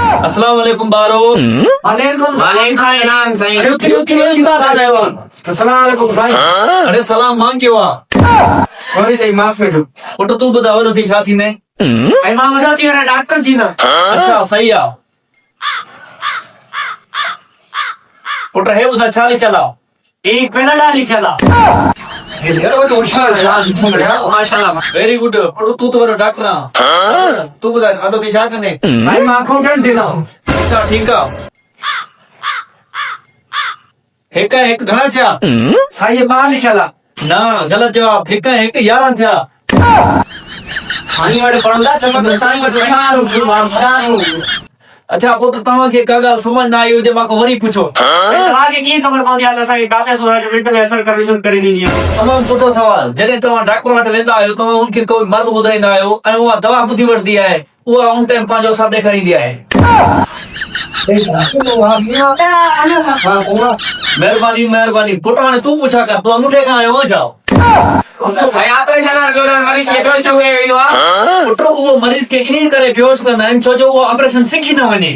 अस्सलाम वालेकुम बारो। वालेकुम सलाम साईं। अस्सलाम वालेकुम साईं। अरे सलाम मांग क्यों आ? सॉरी साईं, माफ कजो। पुट तू ॿुधायो थी छा थींदे? साईं मां वॾो थी वञा, डॉक्टर थींदा। अच्छा सही आ। पुट हे ॿुधा छा लिखियल आ? एक पेनाडा लिखियल आ। माशाल्लाह। Very good. पुट तू तो वॾो डॉक्टर आ। तू ॿुधाए वॾो थी छा कंदे? साईं मां अकाउंटेंट थींदा। अच्छा ठीक आ। हिक ऐं हिक घणा थिया? साईं ये 12 लिखियल आ। न गलत जवाब। हिक ऐं हिक 11 थिया। साईं वटि पढ़ंदा त साईं वटि होशियार। अच्छा पुट तव्हांखे का ॻाल्हि सम्झ न आई हुजे मां वरी पुछो। तव्हांखे कीअं ख़बर पवंदी आहे त साईं काथे सोना जो मिंट में असर करे ॾींदी आहे? तमामु सुठो सवाल। जॾहिं तव्हां डॉक्टर वटि वेंदा आहियो तव्हां उनखे कोई मर्ज़ ॿुधाईंदा आहियो ऐं उहा दवा ॿुधी वठंदी आहे, उहा उन टाइम पंहिंजो असर ॾेखारींदी आहे। महिरबानी महिरबानी। पुट हाणे तू पुछा कर, तूं अंगूठे खां आयो आहे छा? साईं ऑपरेशन जो मरीज खे बेहोश थी वियो आहे। पुट उहो मरीज़ खे इन करे बेहोश कंदा आहिनि छो जो उहो ऑपरेशन सिखी न वञे।